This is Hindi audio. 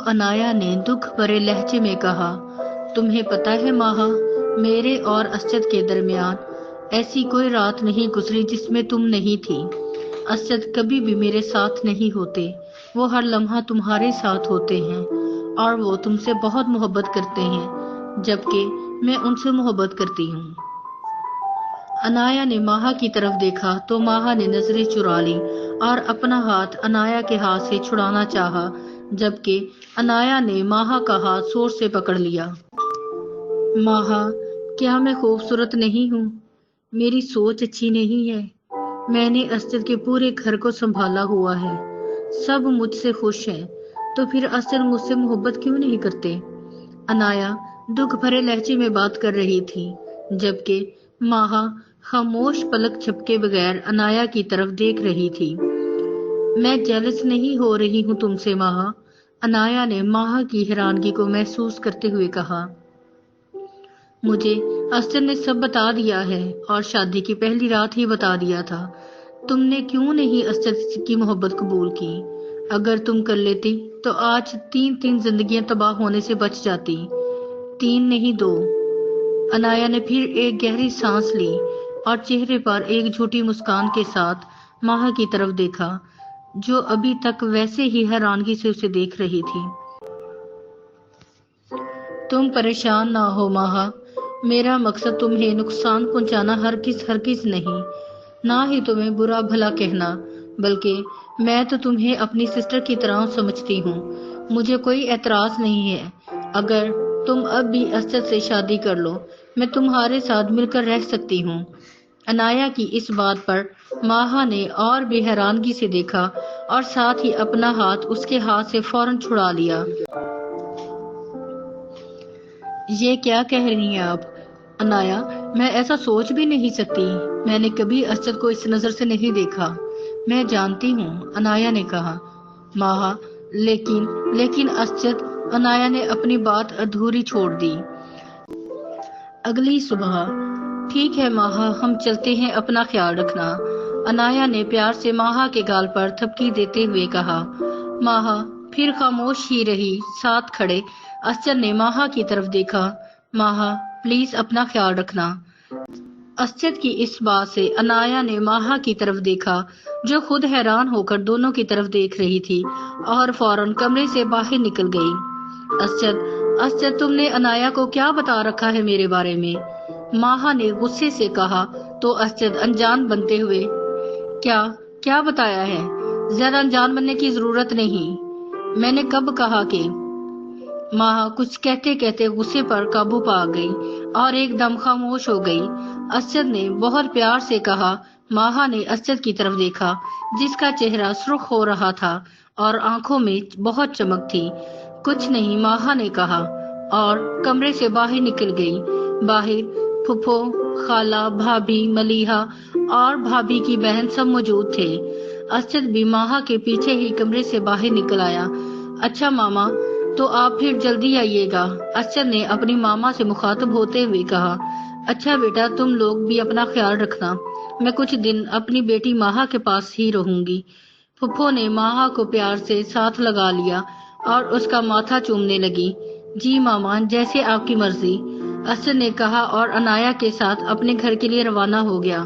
अनाया ने दुख भरे लहजे में कहा, तुम्हें पता है माहा, मेरे और असद के दरमियान ऐसी कोई रात नहीं गुजरी जिसमें तुम नहीं थी। असद कभी भी मेरे साथ नहीं होते, वो हर लम्हा तुम्हारे साथ होते हैं और वो तुमसे बहुत मोहब्बत करते हैं, जबकि मैं उनसे मोहब्बत करती हूँ। अनाया ने माहा की तरफ देखा तो माहा ने नजरें चुरा ली और अपना हाथ अनाया के हाथ से छुड़ाना चाहा, जबकि अनाया ने माहा का हाथ जोर से पकड़ लिया। माहा, क्या मैं खूबसूरत नहीं हूँ? मेरी सोच अच्छी नहीं है? मैंने असद के पूरे घर को संभाला हुआ है, सब मुझसे खुश हैं, तो फिर असद मुझसे मोहब्बत क्यों नहीं करते? अनाया दुख भरे लहजे में बात कर रही थी, जबकि माहा खामोश पलक झपके बगैर अनाया की तरफ देख रही थी। मैं जेलस नहीं हो रही हूँ तुमसे माहा, अनाया ने माहा की हैरानगी को महसूस करते हुए कहा। मुझे असद ने सब बता दिया है और शादी की पहली रात ही बता दिया था। तुमने क्यों नहीं असद की मोहब्बत कबूल की? अगर तुम कर लेती तो आज 3 जिंदगियां तबाह होने से बच जाती। 3 नहीं 2। अनाया ने फिर एक गहरी सांस ली और चेहरे पर एक झूठी मुस्कान के साथ माहा की तरफ देखा, जो अभी तक वैसे ही हैरानगी से उसे देख रही थी। तुम परेशान ना हो माहा, मेरा मकसद तुम्हें नुकसान पहुंचाना हरगिज नहीं, ना ही तुम्हें बुरा भला कहना, बल्कि मैं तो तुम्हें अपनी सिस्टर की तरह समझती हूँ। मुझे कोई एतराज नहीं है अगर तुम अब भी असद से शादी कर लो, मैं तुम्हारे साथ मिलकर रह सकती हूँ। अनाया की इस बात पर माहा ने और भी हैरानगी से देखा और साथ ही अपना हाथ उसके हाथ से फौरन छुड़ा लिया। ये क्या कह रही हैं आप अनाया? मैं ऐसा सोच भी नहीं सकती। मैंने कभी असद को इस नजर से नहीं देखा। मैं जानती हूँ, अनाया ने कहा। माहा, लेकिन असद, अनाया ने अपनी बात अधूरी छोड़ दी। अगली सुबह, ठीक है माहा, हम चलते हैं, अपना ख्याल रखना, अनाया ने प्यार से माहा के गाल पर थपकी देते हुए कहा। माहा फिर खामोश ही रही। साथ खड़े असद ने माहा की तरफ देखा। माहा, प्लीज अपना ख्याल रखना। असद की इस बात से अनाया ने माहा की तरफ देखा, जो खुद हैरान होकर दोनों की तरफ देख रही थी और फौरन कमरे से बाहर निकल गई। असद, तुमने अनाया को क्या बता रखा है मेरे बारे में? माहा ने गुस्से से कहा तो असद अनजान बनते हुए, क्या बताया है? ज्यादा अनजान बनने की जरूरत नहीं। मैंने कब कहा कि? माहा कुछ कहते कहते गुस्से पर काबू पा गई और एकदम खामोश हो गई। असद ने बहुत प्यार से कहा। माहा ने असद की तरफ देखा, जिसका चेहरा सुर्ख हो रहा था और आंखों में बहुत चमक थी। कुछ नहीं, माहा ने कहा और कमरे से बाहर निकल गई। बाहर फुफो, खाला, भाभी, मलीहा और भाभी की बहन सब मौजूद थे। असद भी माहा के पीछे ही कमरे से बाहर निकल आया। अच्छा मामा, तो आप फिर जल्दी आइएगा, असद ने अपनी मामा से मुखातब होते हुए कहा। अच्छा बेटा, तुम लोग भी अपना ख्याल रखना, मैं कुछ दिन अपनी बेटी माहा के पास ही रहूंगी। फुफो ने माहा को प्यार से साथ लगा लिया और उसका माथा चूमने लगी। जी मामा, जैसे आपकी मर्जी, असद ने कहा और अनाया के साथ अपने घर के लिए रवाना हो गया।